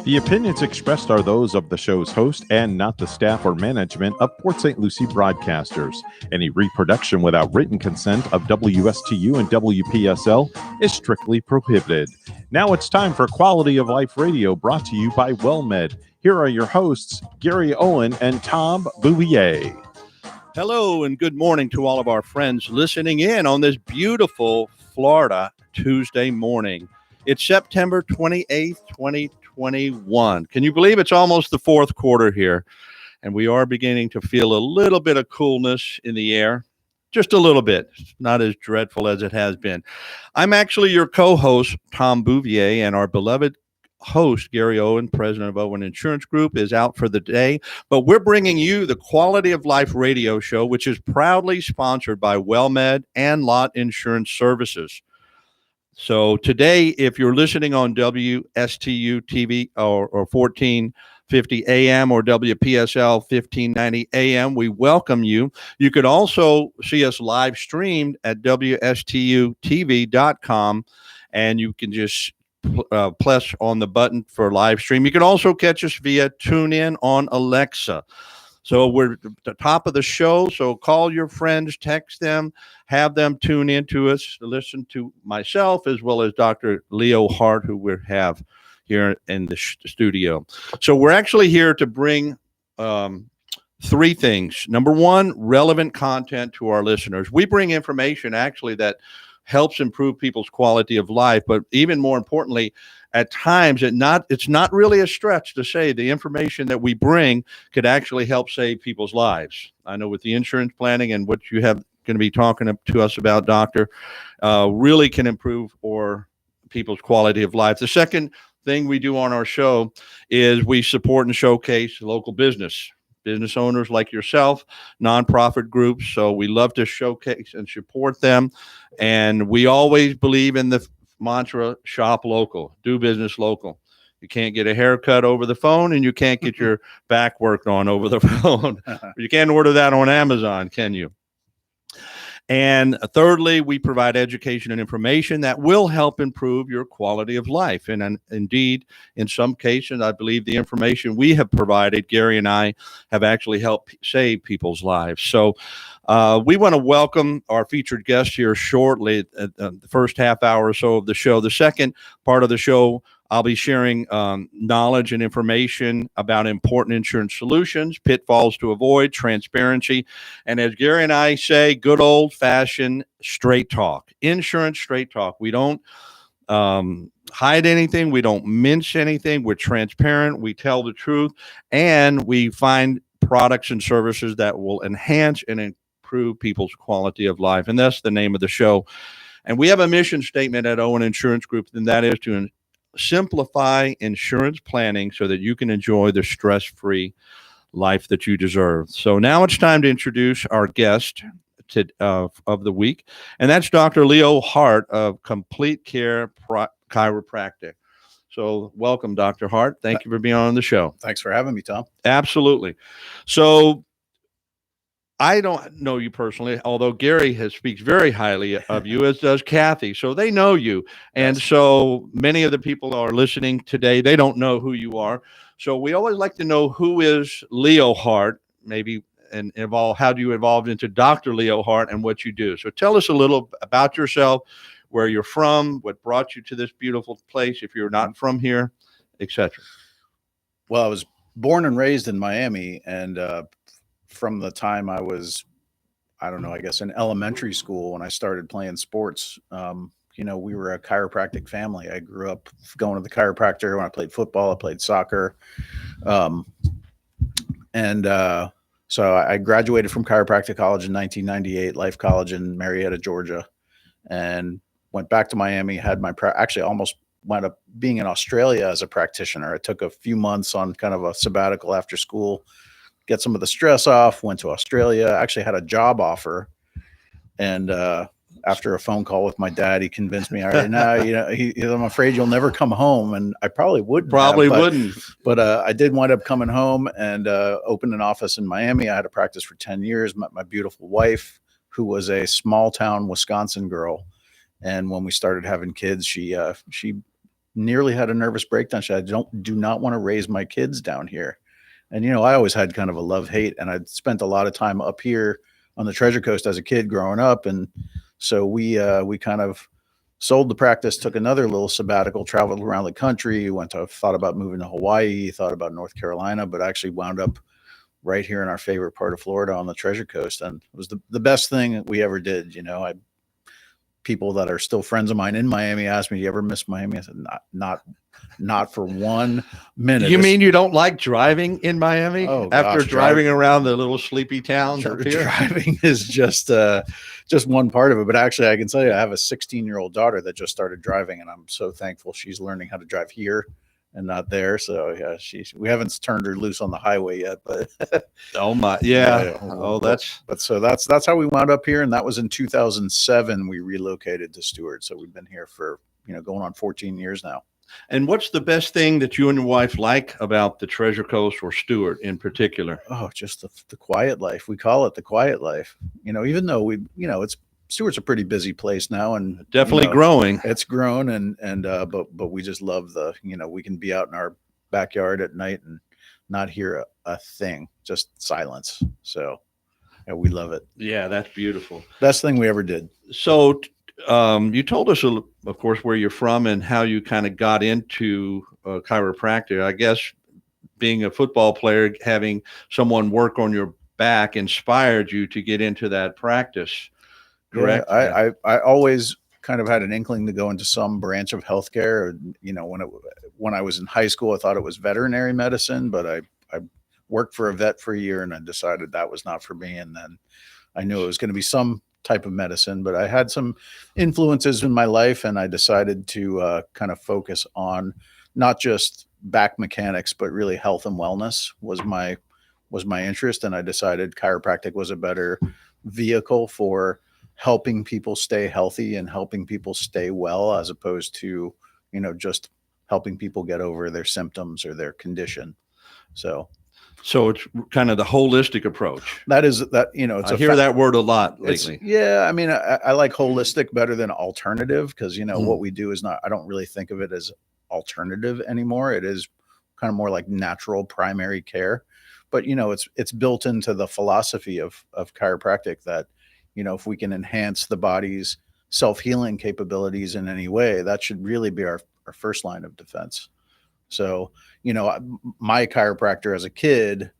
The opinions expressed are those of the show's host and not the staff or management of Port St. Lucie Broadcasters. Any reproduction without written consent of WSTU and WPSL is strictly prohibited. Now it's time for Quality of Life Radio, brought to you by WellMed. Here are your hosts, Gary Owen and Tom Bouvier. Hello and good morning to all of our friends listening in on this beautiful Florida Tuesday morning. It's September 28th, 2021. Can you believe it's almost the fourth quarter here? And we are beginning to feel a little bit of coolness in the air. Just a little bit. It's not as dreadful as it has been. I'm actually your co-host, Tom Bouvier, and our beloved host, Gary Owen, president of Owen Insurance Group, is out for the day. But we're bringing you the Quality of Life radio show, which is proudly sponsored by WellMed and Lot Insurance Services. So today, if you're listening on WSTU TV or 1450 AM or WPSL 1590 AM, we welcome you. You could also see us live streamed at WSTUtv.com, and you can just press on the button for live stream. You can also catch us via TuneIn on Alexa. So we're at the top of the show. So call your friends, text them, have them tune in to us, listen to myself as well as Dr. Leo Hart, who we have here in the studio. So we're actually here to bring three things. Number one, relevant content to our listeners. We bring information actually that helps improve people's quality of life, but even more importantly, at times it's not really a stretch to say the information that we bring could actually help save people's lives. I know with the insurance planning and what you have going to be talking to us about, Doctor, really can improve people's quality of life. The second thing we do on our show is we support and showcase local business owners like yourself, nonprofit groups. So we love to showcase and support them. And we always believe in the mantra, shop local, do business local. You can't get a haircut over the phone, and you can't get your back worked on over the phone. You can't order that on Amazon, can you? And thirdly, we provide education and information that will help improve your quality of life. And indeed, in some cases, I believe the information we have provided, Gary and I, have actually helped save people's lives. So we want to welcome our featured guest here shortly at the first half hour or so of the show. The second part of the show, I'll be sharing knowledge and information about important insurance solutions, pitfalls to avoid, transparency, and as Gary and I say, good old-fashioned straight talk, insurance straight talk. We don't hide anything. We don't mince anything. We're transparent. We tell the truth, and we find products and services that will enhance and improve people's quality of life, and that's the name of the show. And we have a mission statement at Owen Insurance Group, and that is to simplify insurance planning so that you can enjoy the stress-free life that you deserve. So now it's time to introduce our guest of the week, and that's Dr. Leo Hart of Complete Care Chiropractic. So welcome, Dr. Hart. Thank you for being on the show. Thanks for having me, Tom. Absolutely. So I don't know you personally, although Gary speaks very highly of you, as does Kathy. So they know you. And Yes. So many of the people are listening today, they don't know who you are. So we always like to know, who is Leo Hart, maybe, and how do you evolve into Dr. Leo Hart and what you do? So tell us a little about yourself, where you're from, what brought you to this beautiful place, if you're not from here, etc. Well, I was born and raised in Miami, and from the time I was, I don't know, I guess in elementary school when I started playing sports, we were a chiropractic family. I grew up going to the chiropractor when I played football, I played soccer. So I graduated from chiropractic college in 1998, Life College in Marietta, Georgia, and went back to Miami, had my actually almost wound up being in Australia as a practitioner. I took a few months on kind of a sabbatical after school, get some of the stress off, went to Australia, actually had a job offer. And after a phone call with my dad, he convinced me, all right, now, I'm afraid you'll never come home. And I probably wouldn't. But I did wind up coming home and opened an office in Miami. I had a practice for 10 years, met my beautiful wife, who was a small town Wisconsin girl. And when we started having kids, she nearly had a nervous breakdown. She said, do not want to raise my kids down here. And, I always had kind of a love-hate, and I'd spent a lot of time up here on the Treasure Coast as a kid growing up. And so we kind of sold the practice, took another little sabbatical, traveled around the country, thought about moving to Hawaii, thought about North Carolina, but actually wound up right here in our favorite part of Florida on the Treasure Coast. And it was the best thing we ever did. People that are still friends of mine in Miami asked me, "Do you ever miss Miami?" I said, not for 1 minute. You mean you don't like driving in Miami? Oh, after gosh, driving around the little sleepy towns up here? Driving is just one part of it. But actually, I can tell you, I have a 16-year-old daughter that just started driving, and I'm so thankful she's learning how to drive here and not there. So yeah, we haven't turned her loose on the highway yet, but oh my, yeah. That's how we wound up here. And that was in 2007. We relocated to Stewart. So we've been here for, going on 14 years now. And what's the best thing that you and your wife like about the Treasure Coast or Stewart in particular? Oh, just the quiet life. We call it the quiet life. Even though Stewart's a pretty busy place now, and definitely growing. It's grown, but we just love we can be out in our backyard at night and not hear a thing, just silence. So yeah, we love it. Yeah, that's beautiful. Best thing we ever did. So you told us, of course, where you're from and how you kind of got into chiropractic. I guess being a football player, having someone work on your back inspired you to get into that practice. Correct. Yeah, I always kind of had an inkling to go into some branch of healthcare. When I was in high school, I thought it was veterinary medicine, but I worked for a vet for a year, and I decided that was not for me. And then I knew it was going to be some type of medicine, but I had some influences in my life, and I decided to kind of focus on not just back mechanics, but really health and wellness was my interest. And I decided chiropractic was a better vehicle for helping people stay healthy and helping people stay well, as opposed to, just helping people get over their symptoms or their condition. So it's kind of the holistic approach. It's I hear that word a lot lately. Yeah. I mean, I like holistic better than alternative, because, what we do is I don't really think of it as alternative anymore. It is kind of more like natural primary care, but, it's built into the philosophy of chiropractic that, if we can enhance the body's self-healing capabilities in any way, that should really be our first line of defense. So, my chiropractor as a kid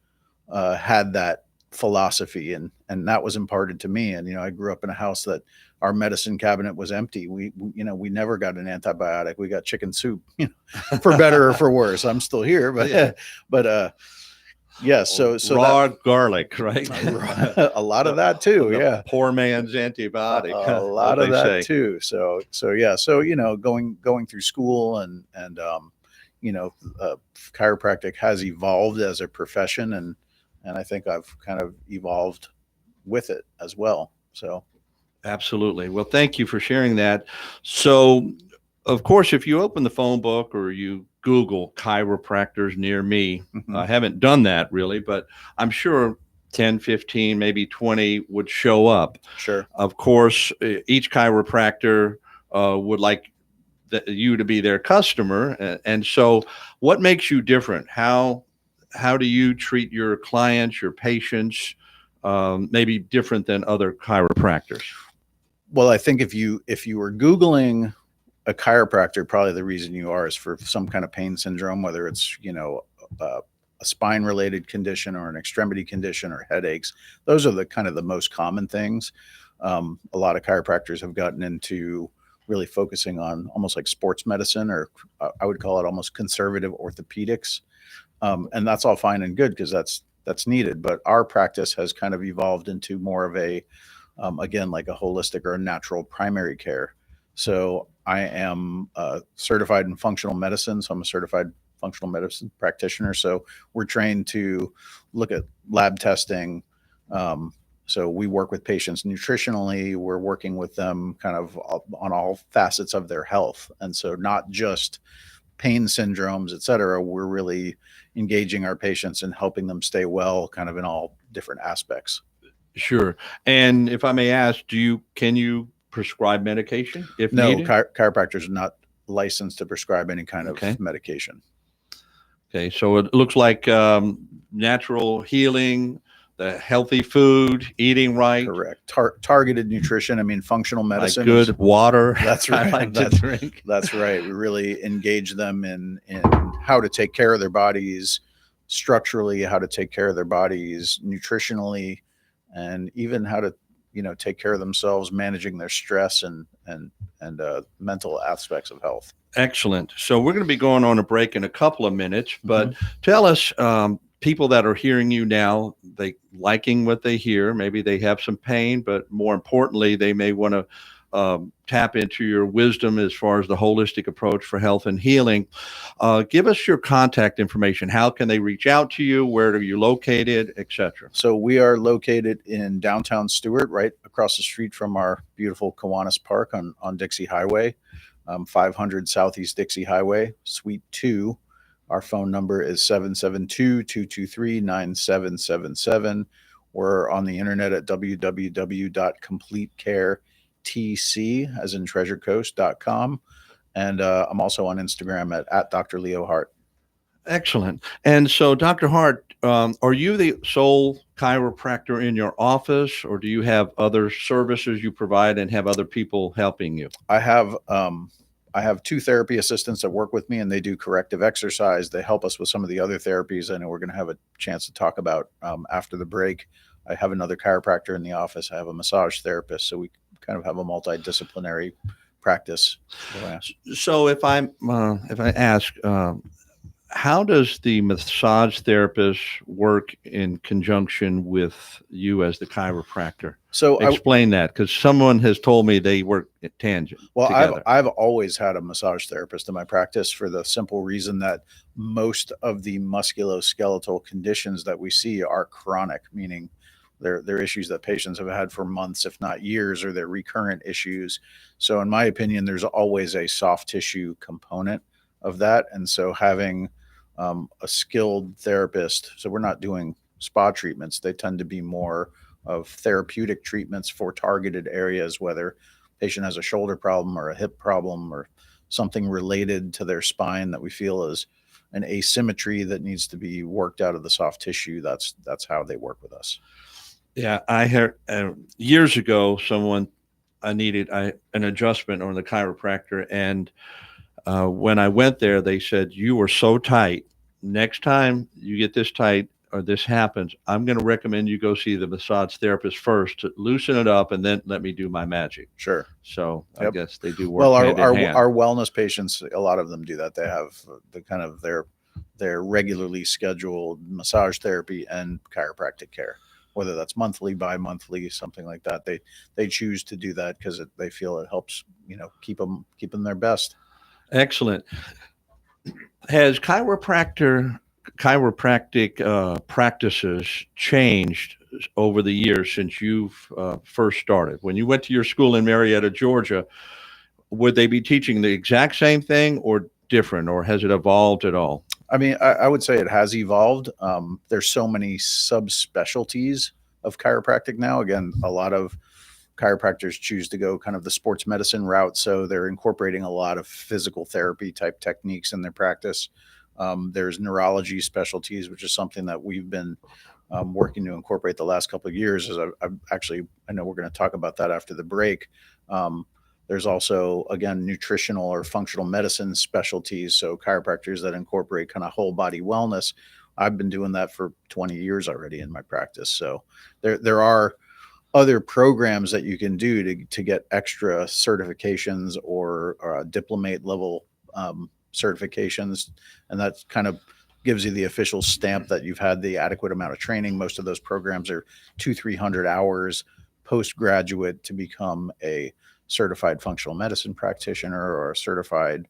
had that philosophy, and that was imparted to me. And, I grew up in a house that our medicine cabinet was empty. We never got an antibiotic. We got chicken soup, for better or for worse. I'm still here, but, yeah. Yeah, so raw garlic, right? A lot of that too. Yeah, poor man's antibiotic. A lot of that too. So yeah. So going through school and chiropractic has evolved as a profession, and I think I've kind of evolved with it as well. So absolutely. Well, thank you for sharing that. So, of course, if you open the phone book or you Google chiropractors near me, I haven't done that really, but I'm sure 10, 15, maybe 20 would show up. Sure. Of course, each chiropractor would like you to be their customer. And so what makes you different? How do you treat your clients, your patients, maybe different than other chiropractors? Well, I think if you were Googling a chiropractor, probably the reason you are is for some kind of pain syndrome, whether it's, a spine related condition or an extremity condition or headaches. Those are the kind of the most common things. A lot of chiropractors have gotten into really focusing on almost like sports medicine, or I would call it almost conservative orthopedics. And that's all fine and good, because that's needed. But our practice has kind of evolved into more of a, again, like a holistic or a natural primary care. So I am certified in functional medicine. So I'm a certified functional medicine practitioner. So we're trained to look at lab testing. So we work with patients nutritionally. We're working with them kind of on all facets of their health. And so not just pain syndromes, et cetera. We're really engaging our patients and helping them stay well, kind of in all different aspects. Sure. And if I may ask, can you prescribe medication if needed? No, chiropractors are not licensed to prescribe any kind Okay. of medication. Okay, so it looks like natural healing, the healthy food, eating right, Correct. Targeted nutrition. I mean, functional like medicine. good water. That's I right. like to drink. That's right. We really engage them in how to take care of their bodies structurally, how to take care of their bodies nutritionally, and even how to take care of themselves, managing their stress and mental aspects of health. Excellent. So we're going to be going on a break in a couple of minutes, but Mm-hmm. tell us, people that are hearing you now, they liking what they hear. Maybe they have some pain, but more importantly, they may want to tap into your wisdom as far as the holistic approach for health and healing. Give us your contact information. How can they reach out to you? Where are you located, etc.? So we are located in downtown Stewart, right across the street from our beautiful Kiwanis Park on Dixie Highway, 500 Southeast Dixie Highway, Suite 2. Our phone number is 772-223-9777. We're on the internet at www.completecaretc, as in treasurecoast.com. And I'm also on Instagram at Dr. Leo Hart. Excellent. And so, Dr. Hart, are you the sole chiropractor in your office, or do you have other services you provide and have other people helping you? I have two therapy assistants that work with me, and they do corrective exercise. They help us with some of the other therapies I know we're going to have a chance to talk about after the break. I have another chiropractor in the office. I have a massage therapist, so we kind of have a multidisciplinary practice. So, if I ask, how does the massage therapist work in conjunction with you as the chiropractor? So explain that, because someone has told me they work at tangent. Well, together. I've always had a massage therapist in my practice for the simple reason that most of the musculoskeletal conditions that we see are chronic, meaning they're issues that patients have had for months, if not years, or they're recurrent issues. So in my opinion, there's always a soft tissue component of that. And so having a skilled therapist, so we're not doing spa treatments. They tend to be more of therapeutic treatments for targeted areas, whether patient has a shoulder problem or a hip problem or something related to their spine that we feel is an asymmetry that needs to be worked out of the soft tissue. That's how they work with us. Yeah, I heard years ago I needed an adjustment on the chiropractor, and when I went there, they said, "You were so tight. Next time you get this tight or this happens, I'm going to recommend you go see the massage therapist first to loosen it up, and then let me do my magic." Sure. So Yep. I guess they do work Well, hand in hand. our wellness patients, a lot of them do that. They have the kind of their regularly scheduled massage therapy and chiropractic care, whether that's monthly, bi-monthly, something like that. They choose to do that because they feel it helps, keep them their best. Excellent. Has chiropractic practices changed over the years since you've first started? When you went to your school in Marietta, Georgia, would they be teaching the exact same thing or different, or has it evolved at all? I mean, I would say it has evolved. There's so many subspecialties of chiropractic now. Again, a lot of chiropractors choose to go kind of the sports medicine route. So they're incorporating a lot of physical therapy type techniques in their practice. There's neurology specialties, which is something that we've been working to incorporate the last couple of years. As I know we're going to talk about that after the break. There's also, again, nutritional or functional medicine specialties. So chiropractors that incorporate kind of whole body wellness. I've been doing that for 20 years already in my practice. So there are other programs that you can do to get extra certifications or diplomate level certifications. And that kind of gives you the official stamp that you've had the adequate amount of training. Most of those programs are 200-300 hours postgraduate to become a certified functional medicine practitioner or a certified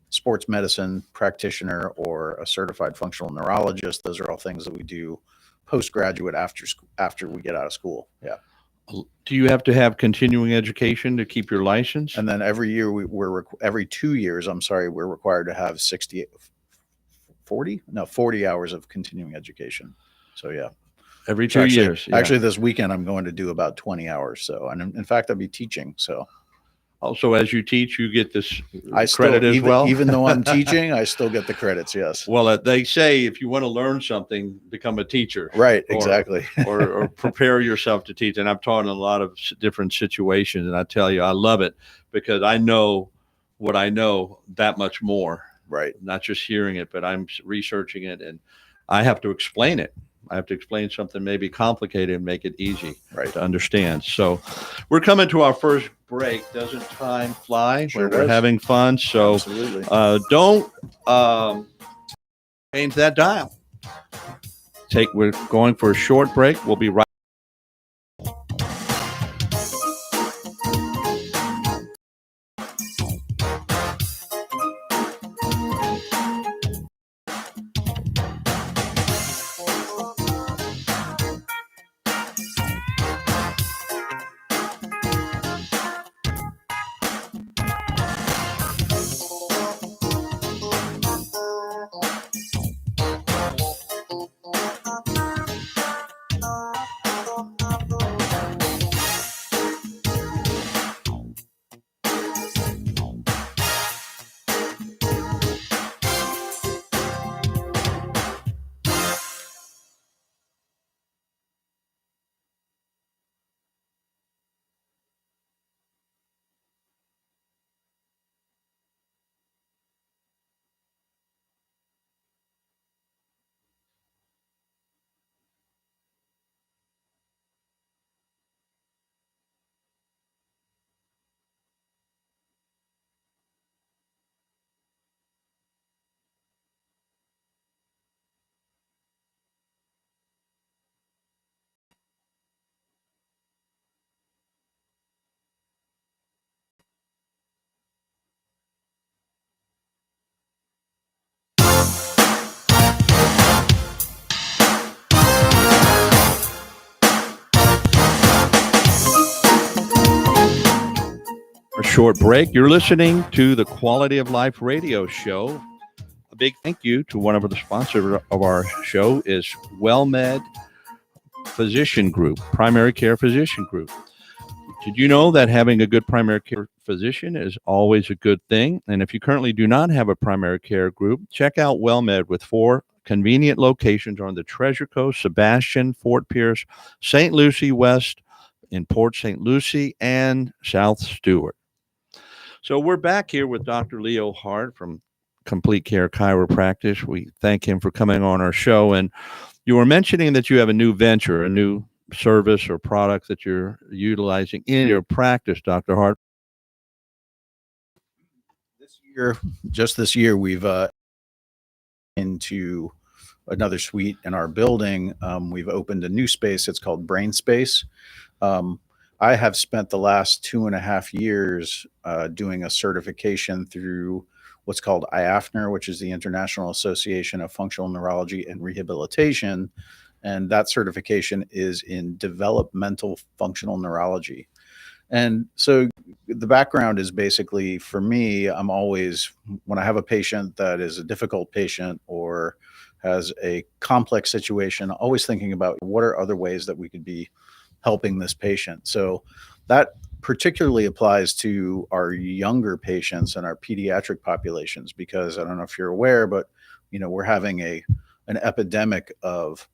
sports medicine practitioner or a certified functional neurologist. Those are all things that we do postgraduate after we get out of school. Yeah. Do you have to have continuing education to keep your license? And then every year every 2 years, we're required to have 40 hours of continuing education. So yeah. Every 2 years. Yeah. Actually, this weekend I'm going to do about 20 hours. So, and in fact, I'll be teaching. So Also, as you teach, you get this I still, credit as well. even though I'm teaching, I still get the credits. Yes. Well, they say if you want to learn something, become a teacher. Right. Exactly. or prepare yourself to teach. And I've taught in a lot of different situations, and I tell you, I love it because I know what I know that much more. Right. Not just hearing it, but I'm researching it, and I have to explain it. I have to explain something maybe complicated and make it easy to understand. So we're coming to our first break. Doesn't time fly? Sure We're having fun. So Absolutely. don't change that dial. We're going for a short break. We'll be right. A short break. You're listening to the Quality of Life radio show. A big thank you to one of the sponsors of our show is WellMed Physician Group, Primary Care Physician Group. Did you know that having a good primary care physician is always a good thing? And if you currently do not have a primary care group, check out WellMed with 4 convenient locations on the Treasure Coast, Sebastian, Fort Pierce, St. Lucie West, in Port St. Lucie, and South Stewart. So we're back here with Dr. Leo Hart from Complete Care Chiropractic. We thank him for coming on our show. And you were mentioning that you have a new venture, a new service or product that you're utilizing in your practice, Dr. Hart. This year, we've into another suite in our building. We've opened a new space. It's called Brain Space. I have spent the last 2.5 years doing a certification through what's called IAFNR, which is the International Association of Functional Neurology and Rehabilitation. And that certification is in developmental functional neurology. And so the background is basically, for me, I'm always, when I have a patient that is a difficult patient or has a complex situation, always thinking about what are other ways that we could be helping this patient. So that particularly applies to our younger patients and our pediatric populations, because I don't know if you're aware, but we're having an epidemic of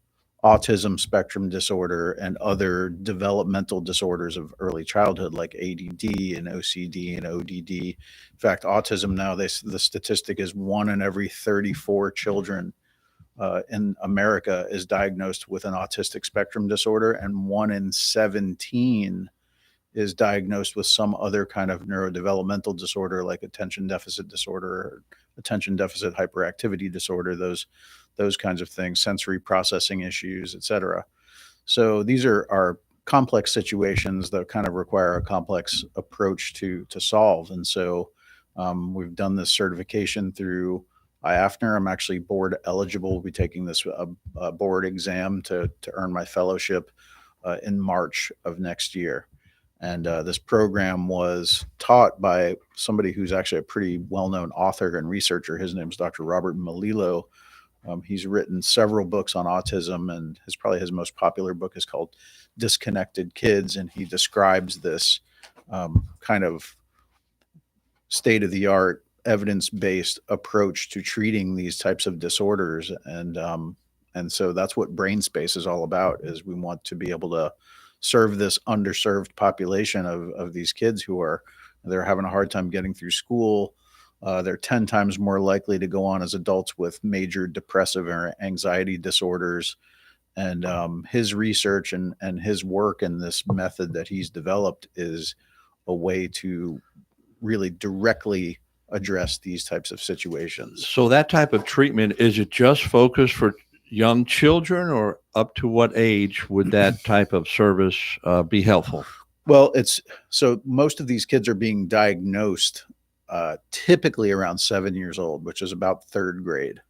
autism spectrum disorder and other developmental disorders of early childhood like ADD and OCD and ODD. In fact, autism now, the statistic is 1 in every 34 children in America is diagnosed with an autistic spectrum disorder, and 1 in 17 is diagnosed with some other kind of neurodevelopmental disorder like attention deficit disorder or attention deficit hyperactivity disorder, those kinds of things, sensory processing issues, etc. So these are complex situations that kind of require a complex approach to solve. And so we've done this certification through IAFNR. I'm actually board eligible. We'll be taking this board exam to earn my fellowship in March of next year. And this program was taught by somebody who's actually a pretty well-known author and researcher. His name is Dr. Robert Melillo. He's written several books on autism, and his most popular book is called Disconnected Kids. And he describes this kind of state of the art, evidence-based approach to treating these types of disorders. And so that's what Brain Space is all about, is we want to be able to serve this underserved population of these kids they're having a hard time getting through school. They're 10 times more likely to go on as adults with major depressive or anxiety disorders. And his research and his work and this method that he's developed is a way to really directly address these types of situations. So that type of treatment, is it just focused for young children, or up to what age would that type of service be helpful? Well, so most of these kids are being diagnosed typically around 7 years old, which is about third grade.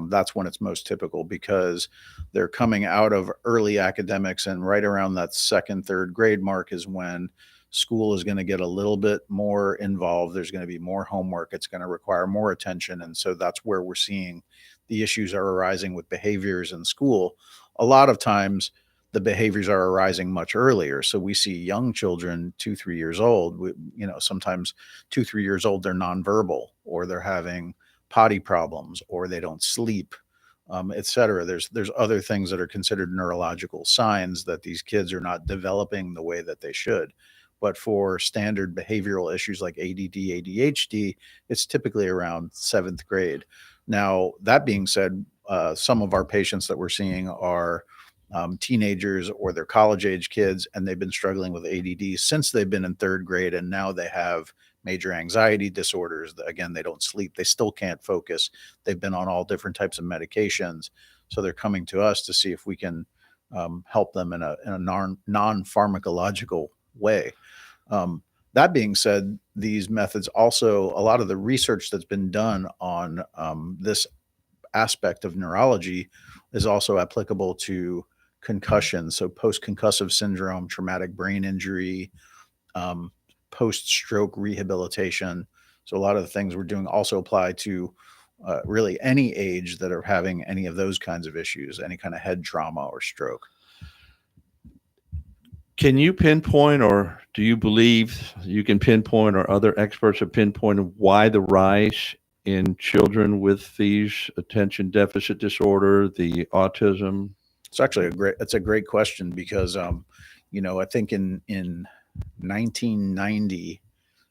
That's when it's most typical, because they're coming out of early academics, and right around that second, third grade mark is when school is going to get a little bit more involved. There's going to be more homework. It's going to require more attention. And so that's where we're seeing the issues are arising with behaviors in school. A lot of times the behaviors are arising much earlier. So we see young children, 2-3 years old, sometimes 2-3 years old, they're nonverbal, or they're having potty problems, or they don't sleep, et cetera. There's other things that are considered neurological signs that these kids are not developing the way that they should. But for standard behavioral issues like ADD, ADHD, it's typically around 7th grade. Now, that being said, some of our patients that we're seeing are teenagers, or they're college-age kids, and they've been struggling with ADD since they've been in 3rd grade, and now they have major anxiety disorders. Again, they don't sleep. They still can't focus. They've been on all different types of medications. So they're coming to us to see if we can help them in a non-pharmacological way. That being said, these methods also, a lot of the research that's been done on this aspect of neurology is also applicable to concussion. So post-concussive syndrome, traumatic brain injury, post-stroke rehabilitation. So a lot of the things we're doing also apply to really any age that are having any of those kinds of issues, any kind of head trauma or stroke. Can you pinpoint, or do you believe you can pinpoint, or other experts have pinpointed, why the rise in children with these attention deficit disorder, the autism? It's actually that's a great question, because I think in 1990,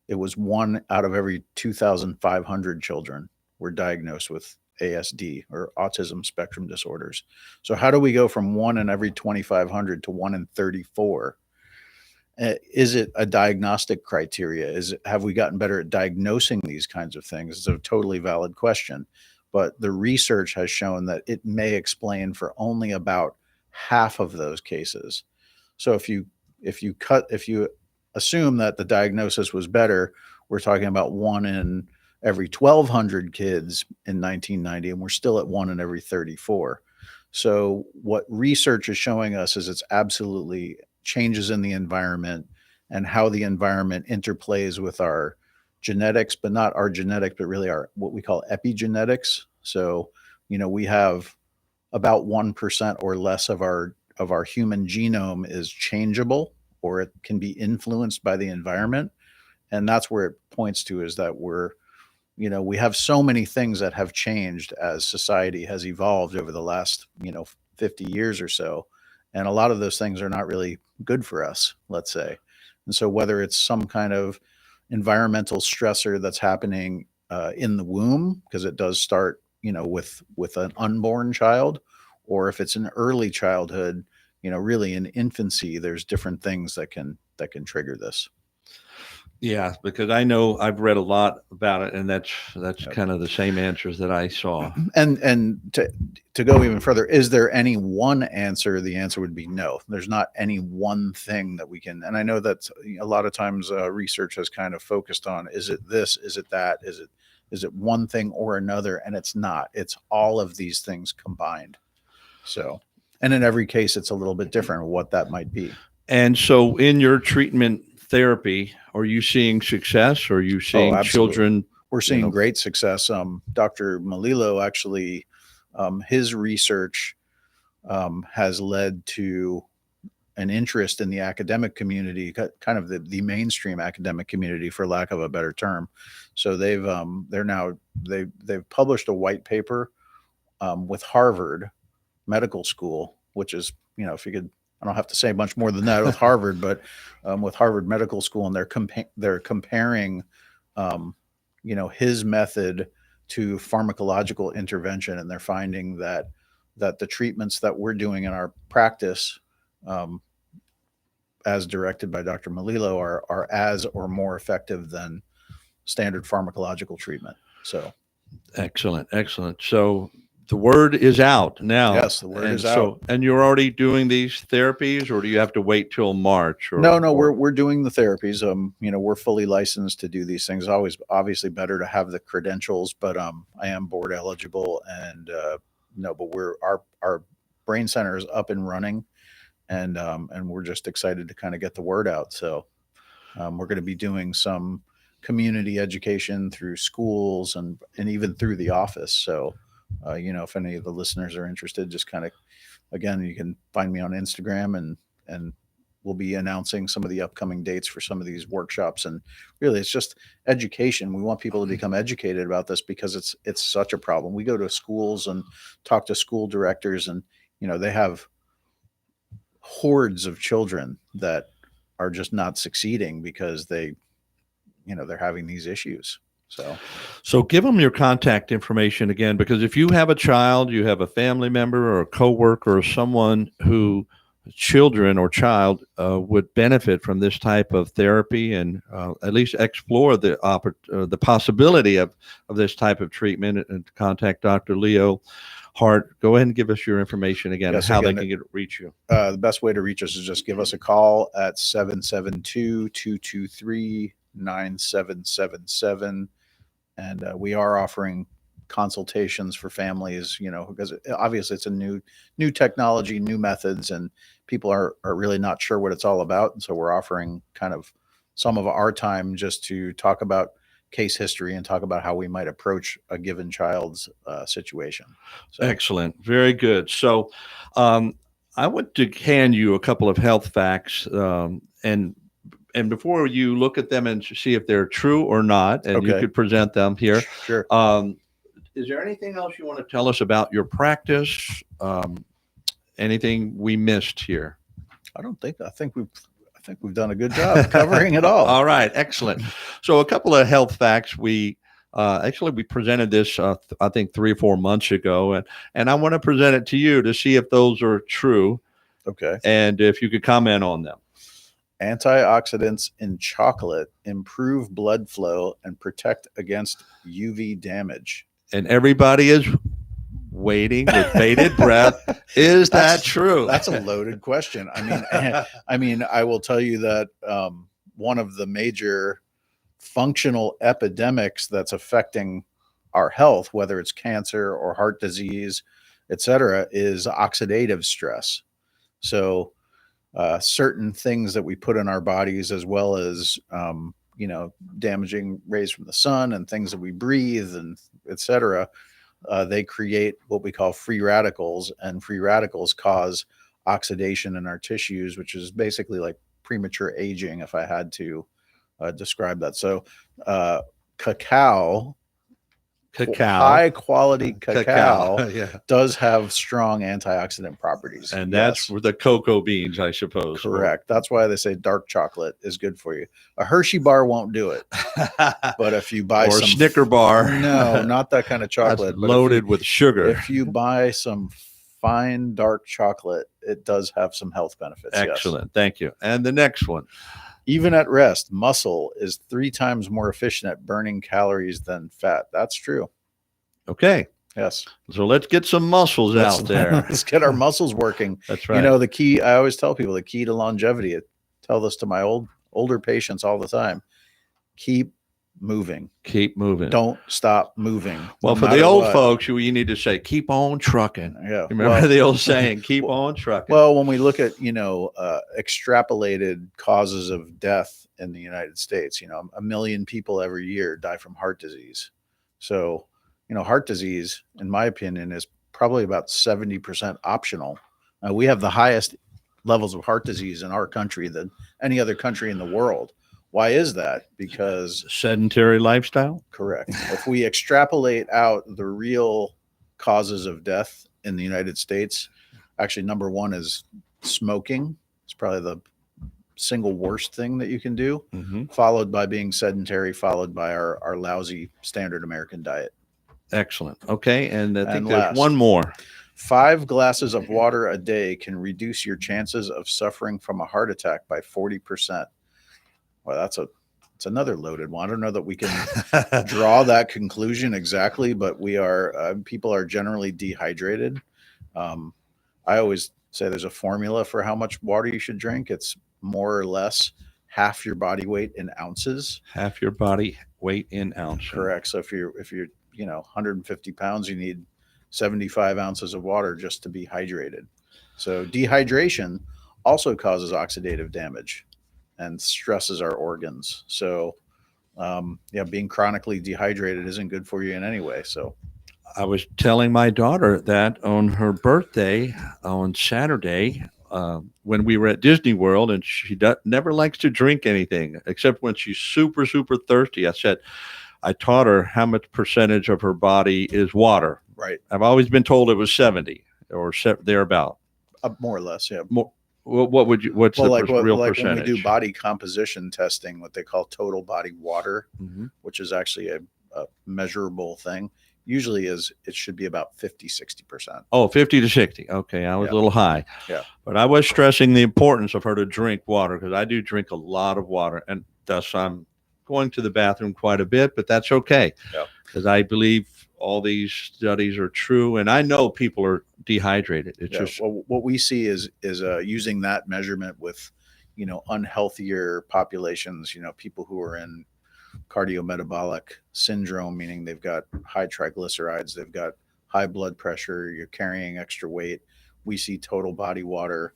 it was 1 out of every 2,500 children were diagnosed with ASD, or autism spectrum disorders. So how do we go from 1 in every 2,500 to 1 in 34? Is it a diagnostic criteria? Have we gotten better at diagnosing these kinds of things? It's a totally valid question, but the research has shown that it may explain for only about half of those cases. So if you assume that the diagnosis was better, we're talking about 1 in every 1,200 kids in 1990, and we're still at 1 in every 34. So what research is showing us is it's absolutely changes in the environment, and how the environment interplays with our genetics, but not our genetics, but really our what we call epigenetics. So, we have about 1% or less of our human genome is changeable, or it can be influenced by the environment. And that's where it points to, is that we have so many things that have changed as society has evolved over the last, 50 years or so. And a lot of those things are not really good for us, let's say. And so whether it's some kind of environmental stressor that's happening in the womb, because it does start, with an unborn child, or if it's an early childhood, really in infancy, there's different things that can trigger this. Yeah, because I know I've read a lot about it, and that's kind of the same answers that I saw. And to go even further, is there any one answer? The answer would be no. There's not any one thing that we can. And I know that a lot of times research has kind of focused on, is it this, is it that, is it one thing or another? And it's not. It's all of these things combined. So, and in every case, it's a little bit different what that might be. And so in your treatment therapy, are you seeing success? Or are you seeing children? We're seeing great success. Dr. Melillo, actually, his research has led to an interest in the academic community, kind of the mainstream academic community, for lack of a better term. So they've published a white paper with Harvard Medical School, which is, if you could, I don't have to say much more than that with Harvard, but with Harvard Medical School, and they're comparing, his method to pharmacological intervention, and they're finding that the treatments that we're doing in our practice, as directed by Dr. Melillo, are as or more effective than standard pharmacological treatment. So, excellent. So the word is out now. Yes, the word is out. And you're already doing these therapies, or do you have to wait till March? No, we're doing the therapies. We're fully licensed to do these things. Always, obviously, better to have the credentials, but I am board eligible, and but our brain center is up and running, and we're just excited to kind of get the word out. So we're going to be doing some community education through schools and even through the office. So. If any of the listeners are interested, just kind of, again, you can find me on Instagram, and we'll be announcing some of the upcoming dates for some of these workshops. And really, it's just education. We want people to become educated about this because it's such a problem. We go to schools and talk to school directors, and they have hordes of children that are just not succeeding because they're having these issues. So give them your contact information again, because if you have a child, you have a family member or a coworker or someone who children or child would benefit from this type of therapy, and at least explore the possibility of this type of treatment, and contact Dr. Leo Hart. Go ahead and give us your information again, yes, how they can reach you. The best way to reach us is just give us a call at 772-223-9777. And we are offering consultations for families, because obviously it's a new technology, new methods, and people are really not sure what it's all about. And so we're offering kind of some of our time just to talk about case history and talk about how we might approach a given child's situation. So. Excellent. Very good. So I want to hand you a couple of health facts, and before you look at them and see if they're true or not, and you could present them here. Sure. Is there anything else you want to tell us about your practice? Anything we missed here? I think we've done a good job covering it all. All right. Excellent. So a couple of health facts. We presented this, I think 3 or 4 months ago, and I want to present it to you to see if those are true. Okay. And if you could comment on them. Antioxidants in chocolate improve blood flow and protect against UV damage. And everybody is waiting with bated breath. Is that true? That's a loaded question. I mean, I will tell you that one of the major functional epidemics that's affecting our health, whether it's cancer or heart disease, et cetera, is oxidative stress. So certain things that we put in our bodies, as well as, damaging rays from the sun and things that we breathe, and et cetera, they create what we call free radicals, and free radicals cause oxidation in our tissues, which is basically like premature aging, if I had to describe that. So cacao, high quality cacao does have strong antioxidant properties. And that's the cocoa beans, I suppose. Correct. That's why they say dark chocolate is good for you. A Hershey bar won't do it. But if you buy or some Snicker bar. No, not that kind of chocolate. That's loaded with sugar. If you buy some fine dark chocolate, it does have some health benefits. Excellent. Yes. Thank you. And the next one. Even at rest, muscle is 3 times more efficient at burning calories than fat. That's true. Okay. Yes. So let's get some muscles out there. Let's get our muscles working. That's right. The key, I always tell people, the key to longevity, I tell this to my older patients all the time: keep moving. Keep moving. Don't stop moving. Well, for the old folks, you need to say, keep on trucking. Yeah. Remember the old saying, keep on trucking. Well, when we look at, extrapolated causes of death in the United States, 1 million people every year die from heart disease. So, heart disease, in my opinion, is probably about 70% optional. We have the highest levels of heart disease in our country than any other country in the world. Why is that? Because sedentary lifestyle. Correct. If we extrapolate out the real causes of death in the United States, actually number one is smoking. It's probably the single worst thing that you can do, followed by being sedentary, followed by our lousy standard American diet. Excellent. Okay. And I think And there's last, one more. 5 glasses of water a day can reduce your chances of suffering from a heart attack by 40%. Well, it's another loaded one. I don't know that we can draw that conclusion exactly, but people are generally dehydrated. I always say there's a formula for how much water you should drink. It's more or less half your body weight in ounces. Half your body weight in ounces. Correct. So if you're 150 pounds, you need 75 ounces of water just to be hydrated. So dehydration also causes oxidative damage and stresses our organs. So being chronically dehydrated isn't good for you in any way. So I was telling my daughter that on her birthday on Saturday, when we were at Disney World, and she never likes to drink anything except when she's super, super thirsty. I taught her how much percentage of her body is water. Right. I've always been told it was 70 or thereabout. More or less, yeah. More. What's the real like percentage? when we do body composition testing, what they call total body water, which is actually a measurable thing, usually it should be about 50-60%. Oh, 50 to 60. Okay, I was a little high. Yeah. But I was stressing the importance of her to drink water, because I do drink a lot of water, and thus I'm going to the bathroom quite a bit, but that's okay. Yeah. Because I believe all these studies are true, and I know people are dehydrated. It's just what we see is using that measurement with unhealthier populations, people who are in cardiometabolic syndrome, meaning they've got high triglycerides, they've got high blood pressure, you're carrying extra weight. We see total body water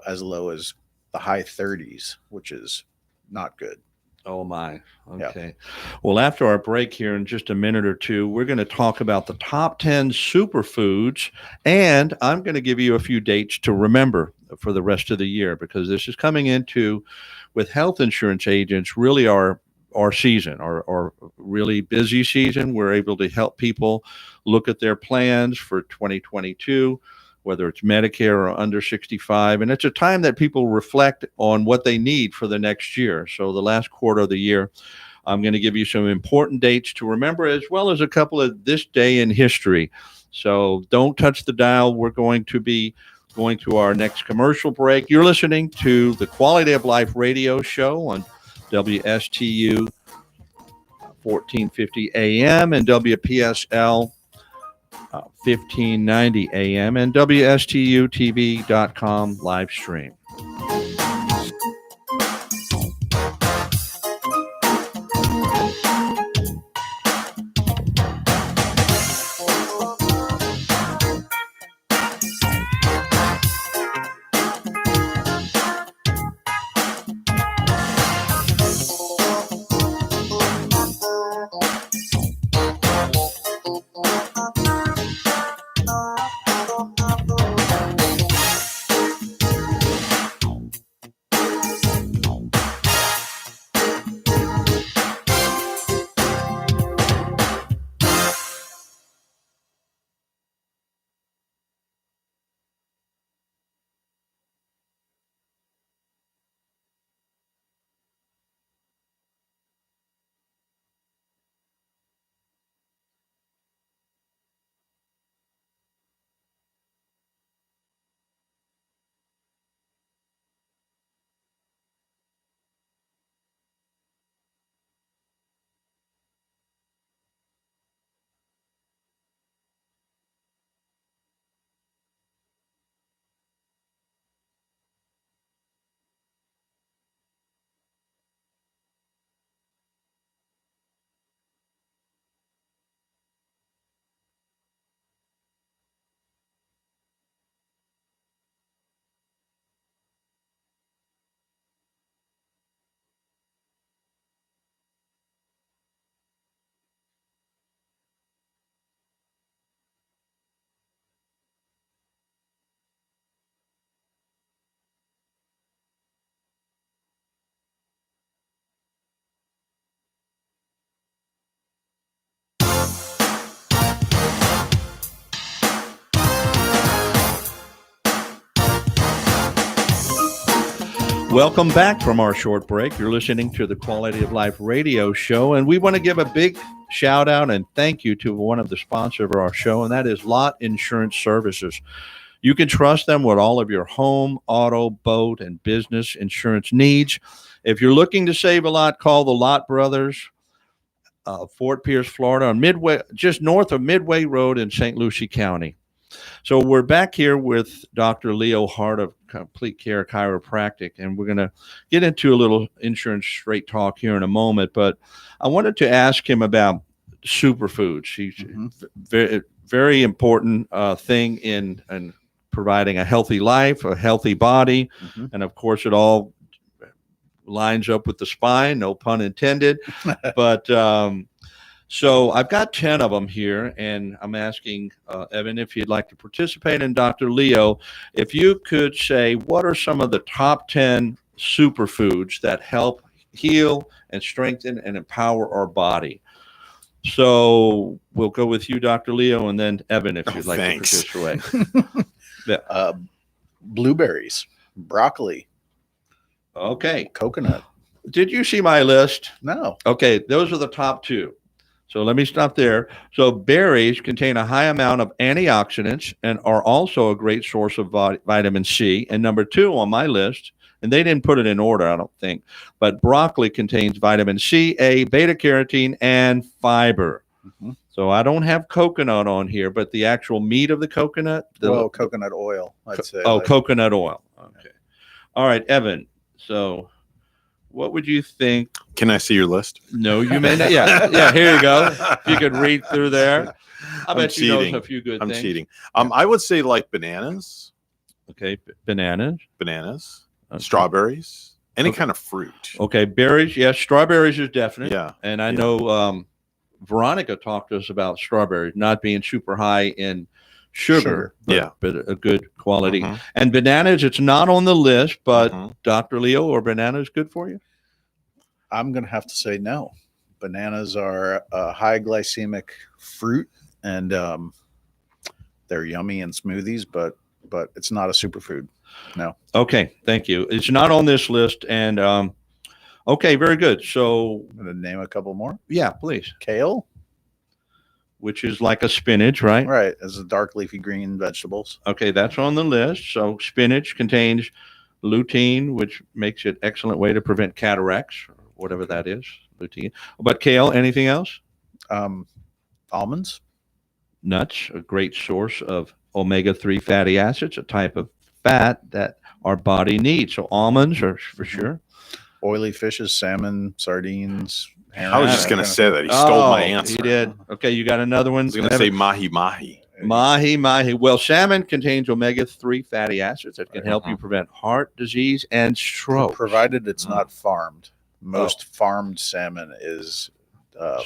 as low as the high 30s, which is not good. Oh my. Okay. Yeah. Well, after our break here in just a minute or two, we're going to talk about the top 10 superfoods, and I'm going to give you a few dates to remember for the rest of the year, because this is coming into, with health insurance agents, really our season, our really busy season. We're able to help people look at their plans for 2022, whether it's Medicare or under 65. And it's a time that people reflect on what they need for the next year. So the last quarter of the year, I'm going to give you some important dates to remember, as well as a couple of this day in history. So don't touch the dial. We're going to be going to our next commercial break. You're listening to the Quality of Life radio show on WSTU 1450 AM and WPSL 1590 AM and WSTUTV.com live stream. Welcome back from our short break. You're listening to the Quality of Life radio show, and we want to give a big shout out and thank you to one of the sponsors of our show, and that is Lot Insurance Services. You can trust them with all of your home, auto, boat, and business insurance needs. If you're looking to save a lot, call the Lot Brothers, Fort Pierce, Florida, on Midway, just north of Midway Road in St. Lucie County. So we're back here with Dr. Leo Hart of Complete Care Chiropractic, and we're going to get into a little insurance straight talk here in a moment. But I wanted to ask him about superfoods. He's very, very important thing in providing a healthy life, a healthy body, and of course, it all lines up with the spine. No pun intended. But so I've got 10 of them here, and I'm asking Evan if you'd like to participate. And Dr. Leo, if you could say, what are some of the top 10 superfoods that help heal and strengthen and empower our body? So we'll go with you, Dr. Leo, and then Evan, if you'd like to participate. Blueberries, broccoli. Okay. Coconut. Did you see my list? No. Okay, those are the top 2. So let me stop there. So berries contain a high amount of antioxidants and are also a great source of vitamin C. And number 2 on my list, and they didn't put it in order, I don't think, but broccoli contains vitamin C, A, beta carotene, and fiber. So I don't have coconut on here, but the actual meat of the coconut. Coconut oil, I'd say. Oh, coconut oil. Okay. All right, Evan. So what would you think? Can I see your list? No, you may not. Yeah, here you go. If you could read through there. I bet you know a few good things. I'm cheating. I would say like bananas. Okay, bananas. Okay. Strawberries, any kind of fruit. Okay, berries. Yes, strawberries is definite. Yeah. And I know Veronica talked to us about strawberries not being super high in sugar. But a good quality. And bananas, it's not on the list, but Dr. Leo, are bananas good for you? I'm going to have to say no. Bananas are a high glycemic fruit, and they're yummy in smoothies, but it's not a superfood. No. Okay, thank you. It's not on this list, and okay, very good. So I'm going to name a couple more. Yeah, please. Kale. Which is like a spinach, right? Right, as a dark leafy green vegetables. Okay, that's on the list. So spinach contains lutein, which makes it an excellent way to prevent cataracts, or whatever that is, lutein. But kale, anything else? Almonds. Nuts, a great source of omega-3 fatty acids, a type of fat that our body needs. So almonds are for sure. Oily fishes, salmon, sardines. I was just going to say that. He stole my answer. He did. Okay, you got another one? I was going to say mahi-mahi. Mahi-mahi. Well, salmon contains omega-3 fatty acids that can help you prevent heart disease and stroke. Provided it's not farmed. Most farmed salmon is...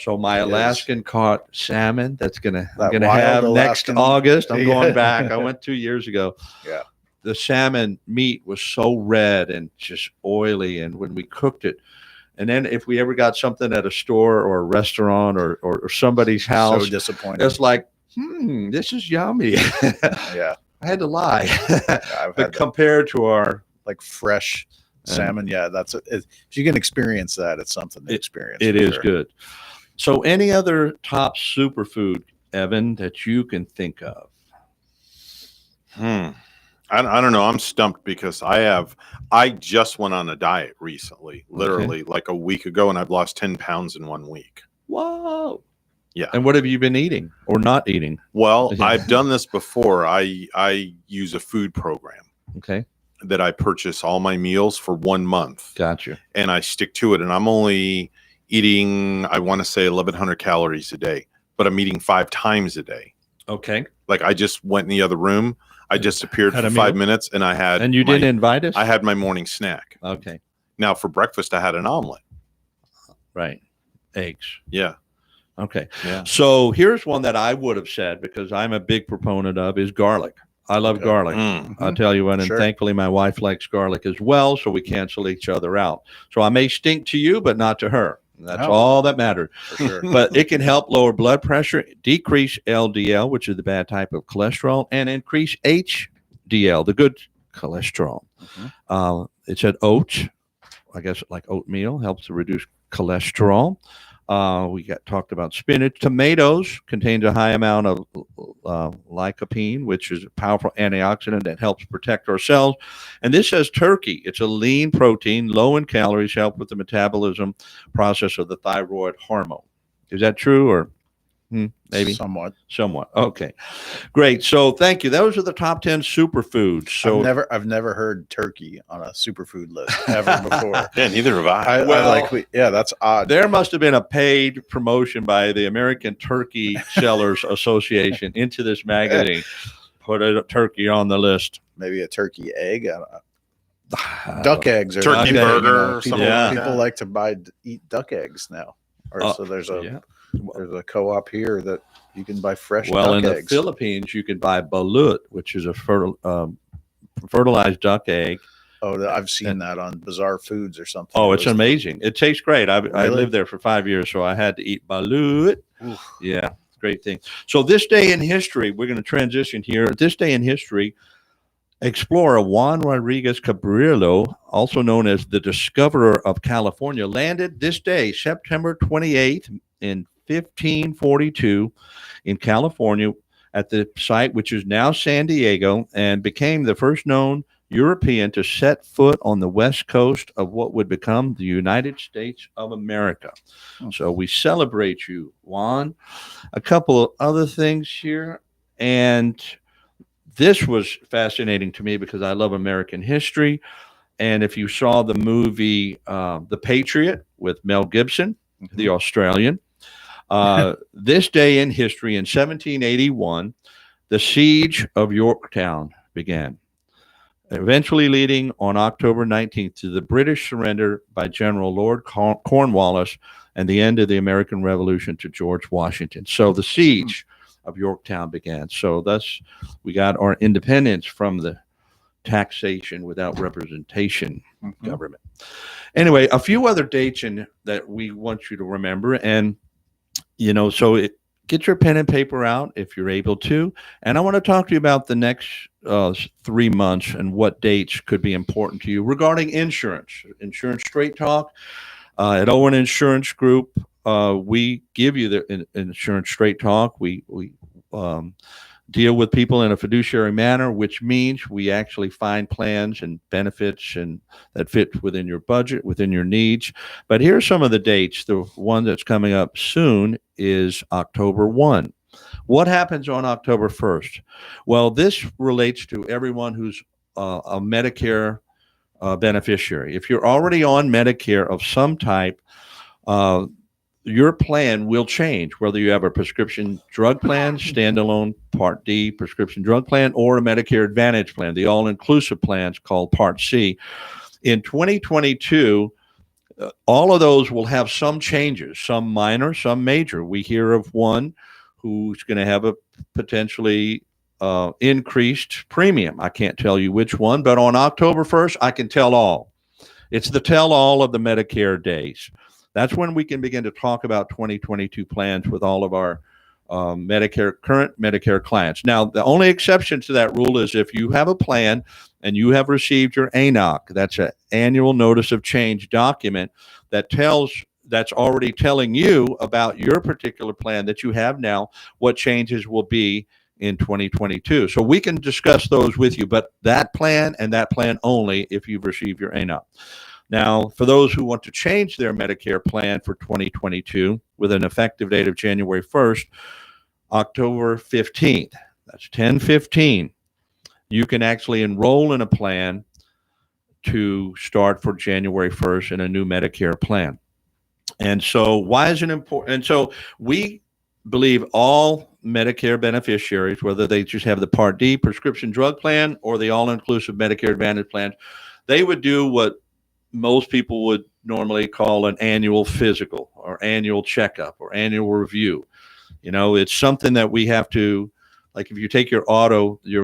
so my Alaskan caught salmon that's going to have next August. I'm going back. I went 2 years ago. Yeah. The salmon meat was so red and just oily. And when we cooked it, and then if we ever got something at a store or a restaurant or somebody's house, so disappointing. It's like, this is yummy. Yeah. I had to lie. But compared to our like fresh salmon, that's if you can experience that, it's something to experience. It is good. So any other top superfood, Evan, that you can think of? I don't know. I'm stumped because I just went on a diet recently, literally like a week ago, and I've lost 10 pounds in 1 week. Whoa. Yeah. And what have you been eating or not eating? Well, I've done this before. I use a food program. Okay. That I purchase all my meals for 1 month. Gotcha. And I stick to it. And I'm only eating, I want to say 1,100 calories a day, but I'm eating 5 times a day. Okay. Like I just went in the other room. I just appeared for 5 minutes and I had. And you didn't invite us? I had my morning snack. Okay. Now for breakfast, I had an omelet. Right. Eggs. Yeah. Okay. Yeah. So here's one that I would have said, because I'm a big proponent of, is garlic. I love garlic. I'll tell you what, and thankfully my wife likes garlic as well, so we cancel each other out. So I may stink to you, but not to her. That's all that matters. For sure. But it can help lower blood pressure, decrease LDL, which is the bad type of cholesterol, and increase HDL, the good cholesterol. Mhm. It said oats, I guess like oatmeal helps to reduce cholesterol. We talked about spinach. Tomatoes contains a high amount of lycopene, which is a powerful antioxidant that helps protect our cells. And this says turkey. It's a lean protein, low in calories, help with the metabolism process of the thyroid hormone. Is that true, or maybe Somewhat. Okay, great. So thank you. Those are the top 10 superfoods. So I've never heard turkey on a superfood list ever before. Yeah, neither have I. That's odd. there must have been a paid promotion by the American Turkey Sellers Association into this magazine. Put a turkey on the list. Maybe a turkey egg. I don't know. Duck eggs or Turkey burger or people, something like people that. like to eat duck eggs now. So there's a co-op here that you can buy fresh Well, in duck the eggs. Philippines, you can buy balut, which is a fertilized duck egg. Oh, I've seen that on Bizarre Foods or something. Oh, it's amazing. It tastes great. I Really? lived there for 5 years, so I had to eat balut. Oof. Yeah, great thing. So this day in history, we're going to transition here. This day in history, explorer Juan Rodriguez Cabrillo, also known as the discoverer of California, landed this day, September 28th, in 1542 in California at the site which is now San Diego, and became the first known European to set foot on the west coast of what would become the United States of America. So we celebrate you, Juan. A couple of other things here, and this was fascinating to me because I love American history. And if you saw the movie The Patriot with Mel Gibson, the Australian, this day in history in 1781, the siege of Yorktown began, eventually leading on October 19th to the British surrender by General Lord Cornwallis and the end of the American Revolution to George Washington. So the siege of Yorktown began. So thus we got our independence from the taxation without representation government. Anyway, a few other dates that we want you to remember. And, so get your pen and paper out if you're able to. And I want to talk to you about the next 3 months and what dates could be important to you regarding insurance. Insurance Straight Talk at Owen Insurance Group. We give you the Insurance Straight Talk. We deal with people in a fiduciary manner, which means we actually find plans and benefits and that fit within your budget, within your needs. But here are some of the dates. The one that's coming up soon is October 1. What happens on October 1st? Well, this relates to everyone who's a Medicare beneficiary. If you're already on Medicare of some type, your plan will change, whether you have a prescription drug plan, standalone Part D prescription drug plan, or a Medicare Advantage plan, the all-inclusive plans called Part C. In 2022, all of those will have some changes, some minor, some major. We hear of one who's going to have a potentially increased premium. I can't tell you which one, but on October 1st, I can tell all. It's the tell-all of the Medicare days. That's when we can begin to talk about 2022 plans with all of our current Medicare clients. Now, the only exception to that rule is if you have a plan and you have received your ANOC, that's an annual notice of change document that's already telling you about your particular plan that you have now, what changes will be in 2022. So we can discuss those with you, but that plan and that plan only if you've received your ANOC. Now, for those who want to change their Medicare plan for 2022 with an effective date of January 1st, October 15th, that's 10/15, you can actually enroll in a plan to start for January 1st in a new Medicare plan. And so why is it important? And so we believe all Medicare beneficiaries, whether they just have the Part D prescription drug plan or the all-inclusive Medicare Advantage plan, they would do what most people would normally call an annual physical or annual checkup or annual review. It's something that we have to, like if you take your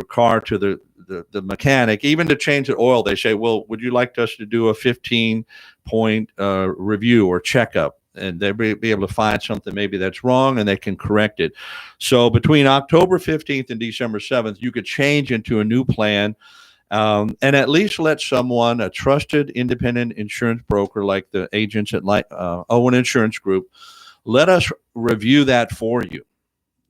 car to the mechanic, even to change the oil, they say, well, would you like us to do a 15-point review or checkup? And they'll be able to find something maybe that's wrong and they can correct it. So between October 15th and December 7th, you could change into a new plan And at least let someone, a trusted independent insurance broker like the agents at Owen Insurance Group, let us review that for you.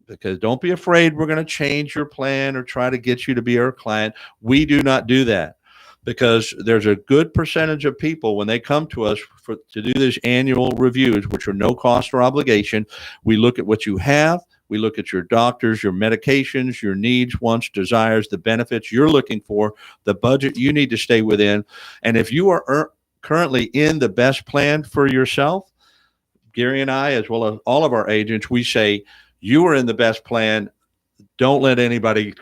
Because don't be afraid we're going to change your plan or try to get you to be our client. We do not do that, because there's a good percentage of people when they come to us to do these annual reviews, which are no cost or obligation. We look at what you have. We look at your doctors, your medications, your needs, wants, desires, the benefits you're looking for, the budget you need to stay within. And if you are currently in the best plan for yourself, Gary and I, as well as all of our agents, we say, you are in the best plan. Don't let anybody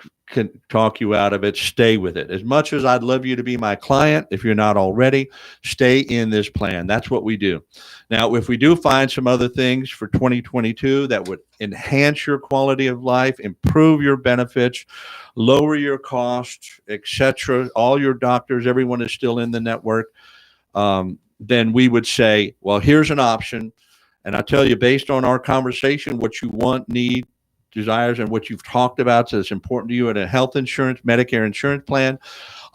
talk you out of it. Stay with it. As much as I'd love you to be my client, if you're not already, stay in this plan. That's what we do. Now, if we do find some other things for 2022 that would enhance your quality of life, improve your benefits, lower your costs, etc., all your doctors, everyone is still in the network, then we would say, well, here's an option. And I tell you, based on our conversation, what you want, need, desires, and what you've talked about that's important to you in a health insurance, Medicare insurance plan,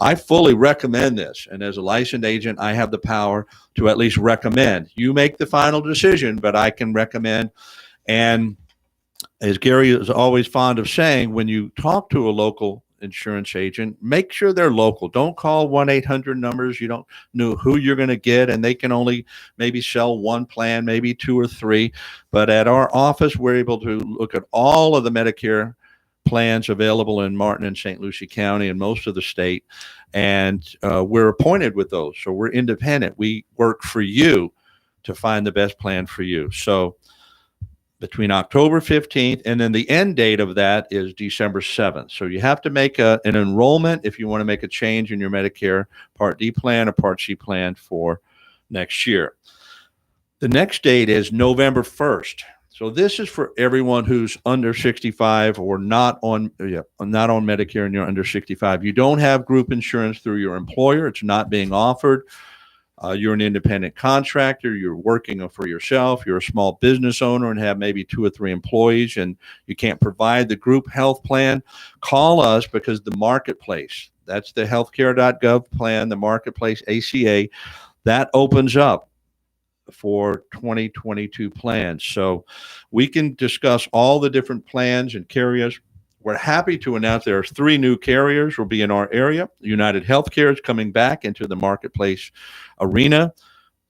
I fully recommend this. And as a licensed agent, I have the power to at least recommend. You make the final decision, but I can recommend. And as Gary is always fond of saying, when you talk to a local insurance agent, make sure they're local. Don't call 1-800 numbers. You don't know who you're going to get, and they can only maybe sell one plan, maybe two or three. But at our office, we're able to look at all of the Medicare plans available in Martin and St. Lucie County and most of the state, and we're appointed with those. So we're independent. We work for you to find the best plan for you. So between October 15th and then the end date of that is December 7th. So you have to make an enrollment if you want to make a change in your Medicare Part D plan or Part C plan for next year. The next date is November 1st. So this is for everyone who's under 65 or not on Medicare and you're under 65. You don't have group insurance through your employer. It's not being offered. You're an independent contractor, you're working for yourself, you're a small business owner and have maybe 2 or 3 employees and you can't provide the group health plan, call us, because the marketplace, that's the healthcare.gov plan, the marketplace ACA, that opens up for 2022 plans. So we can discuss all the different plans and carriers. We're happy to announce there are 3 new carriers will be in our area. United Healthcare is coming back into the marketplace arena.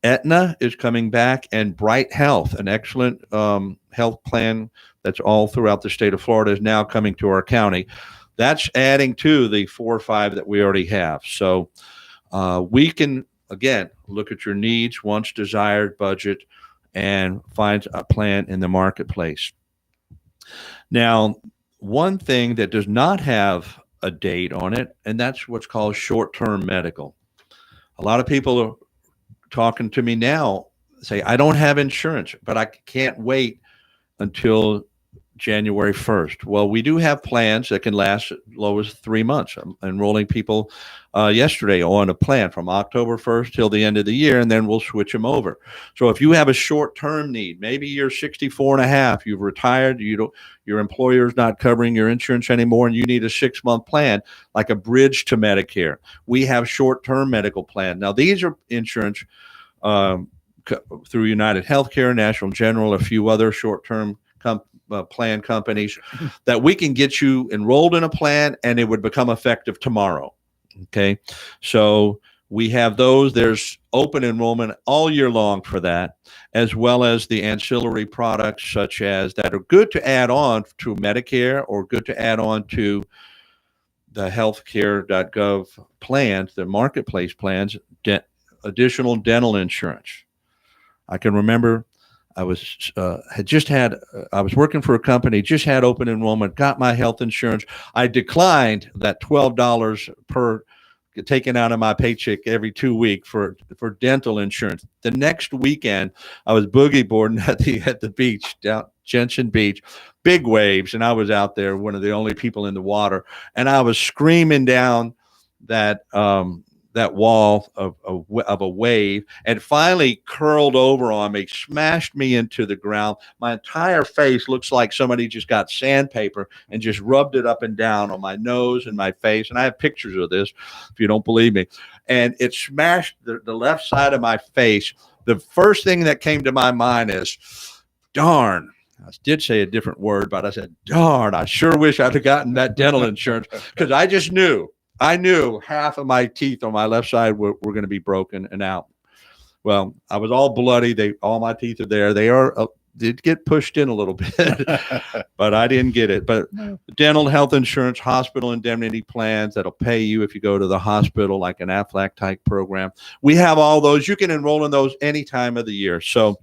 Aetna is coming back, and Bright Health, an excellent health plan that's all throughout the state of Florida, is now coming to our county. That's adding to the 4 or 5 that we already have. So we can, again, look at your needs, wants, desired, budget, and find a plan in the marketplace. Now, one thing that does not have a date on it, and that's what's called short-term medical. A lot of people are talking to me now, say, I don't have insurance, but I can't wait until January 1st. Well, we do have plans that can last as low as 3 months. I'm enrolling people yesterday on a plan from October 1st till the end of the year, and then we'll switch them over. So if you have a short-term need, maybe you're 64 and a half, you've retired, your employer's not covering your insurance anymore, and you need a 6-month plan, like a bridge to Medicare. We have short-term medical plan. Now, these are insurance through United Healthcare, National General, a few other short-term plan companies that we can get you enrolled in a plan and it would become effective tomorrow. Okay. So we have those. There's open enrollment all year long for that, as well as the ancillary products such as that are good to add on to Medicare or good to add on to the healthcare.gov plans, the marketplace plans, additional dental insurance. I can remember I was working for a company, just had open enrollment, got my health insurance. I declined that $12 per taken out of my paycheck every 2 weeks for dental insurance. The next weekend, I was boogie boarding at the beach down Jensen Beach, big waves, and I was out there, one of the only people in the water, and I was screaming down that that wall of a wave, and finally curled over on me, smashed me into the ground. My entire face looks like somebody just got sandpaper and just rubbed it up and down on my nose and my face. And I have pictures of this if you don't believe me. And it smashed the left side of my face. The first thing that came to my mind is, darn. I did say a different word, but I said, darn, I sure wish I'd have gotten that dental insurance, because I just knew. I knew half of my teeth on my left side were going to be broken and out. Well, I was all bloody. All my teeth are there. They did get pushed in a little bit, but I didn't get it. But dental health insurance, hospital indemnity plans that'll pay you if you go to the hospital, like an Aflac type program. We have all those. You can enroll in those any time of the year. So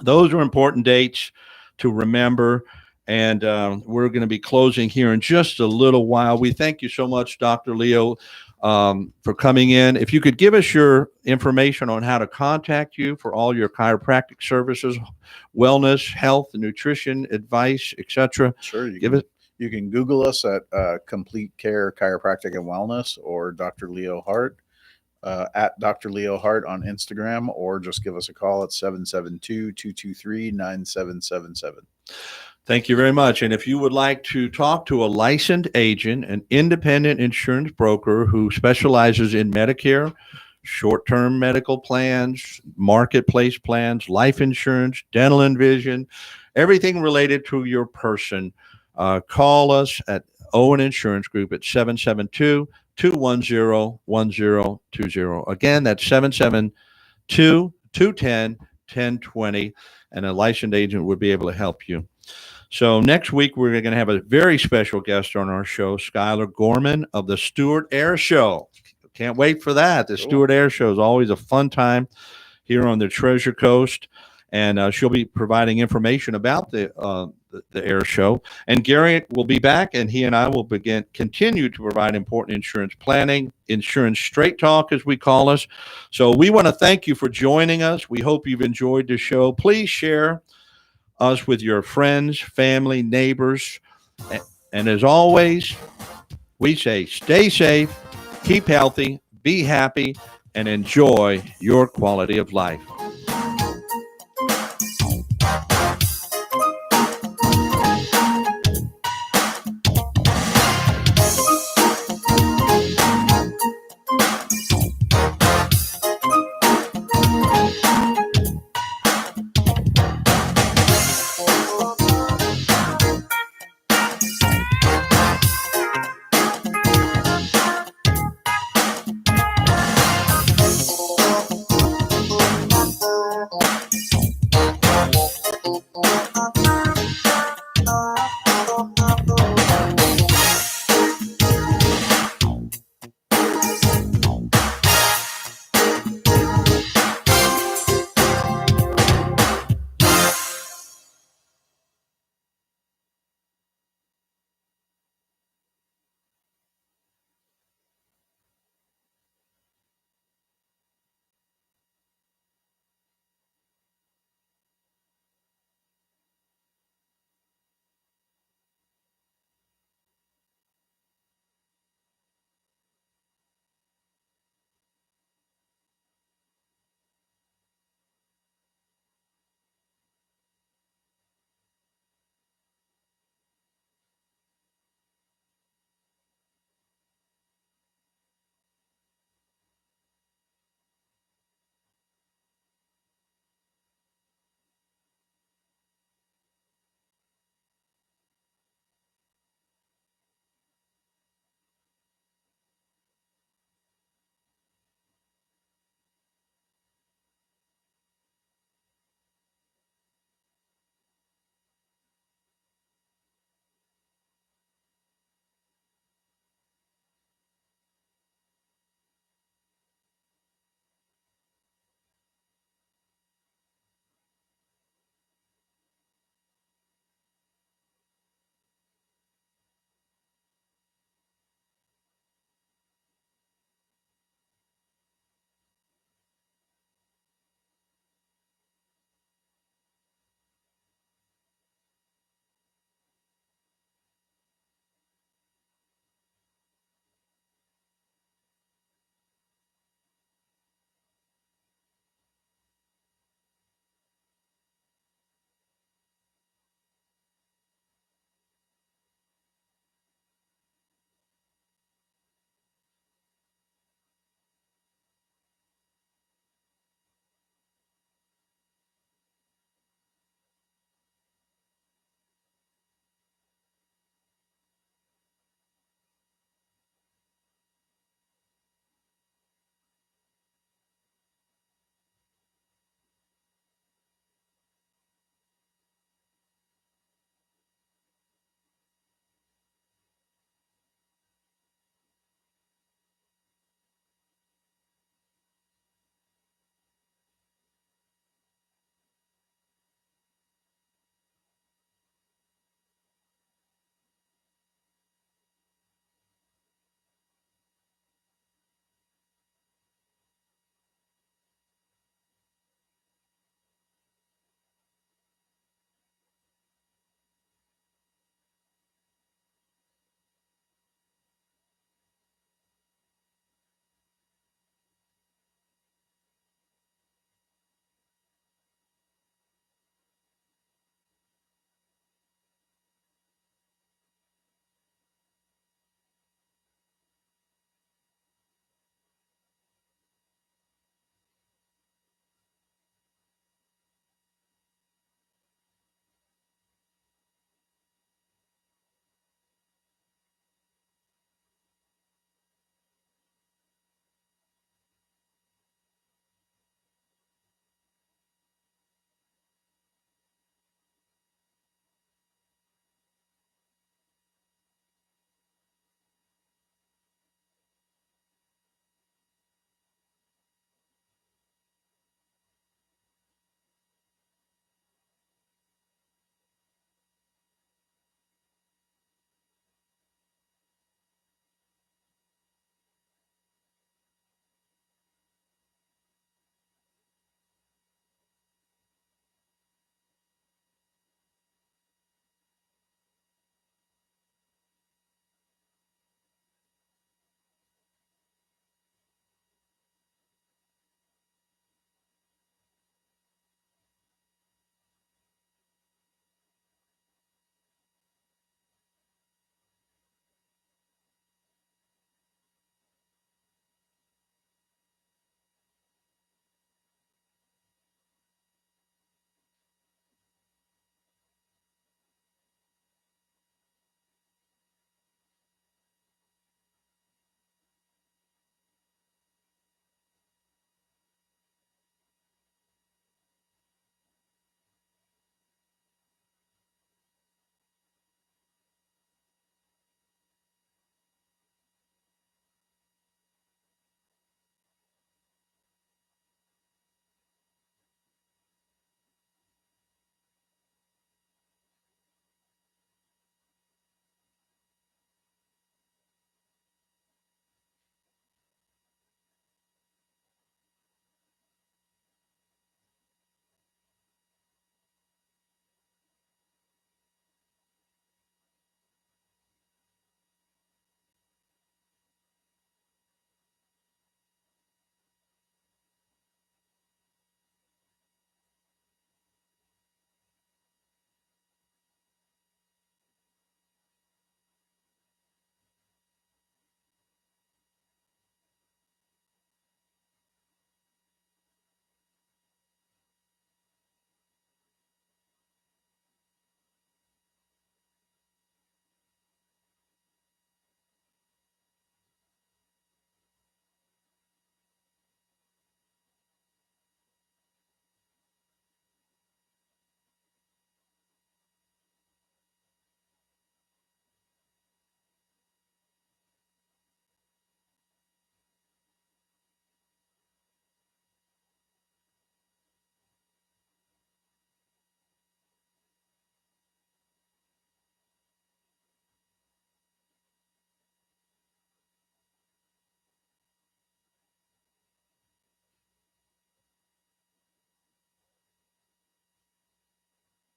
those are important dates to remember. And we're going to be closing here in just a little while. We thank you so much, Dr. Leo, for coming in. If you could give us your information on how to contact you for all your chiropractic services, wellness, health, nutrition, advice, etc. Sure. You can Google us at Complete Care Chiropractic and Wellness, or Dr. Leo Hart, at Dr. Leo Hart on Instagram, or just give us a call at 772-223-9777. Thank you very much. And if you would like to talk to a licensed agent, an independent insurance broker who specializes in Medicare, short-term medical plans, marketplace plans, life insurance, dental and vision, everything related to your person, call us at Owen Insurance Group at 772-210-1020. Again, that's 772-210-1020, and a licensed agent would be able to help you. So next week, we're going to have a very special guest on our show, Skylar Gorman of the Stewart Air Show. Can't wait for that. The Stewart Air Show is always a fun time here on the Treasure Coast, and she'll be providing information about the air show. And Gary will be back, and he and I will continue to provide important insurance planning, insurance straight talk, as we call us. So we want to thank you for joining us. We hope you've enjoyed the show. Please share us with your friends, family, neighbors. And as always, we say stay safe, keep healthy, be happy, and enjoy your quality of life.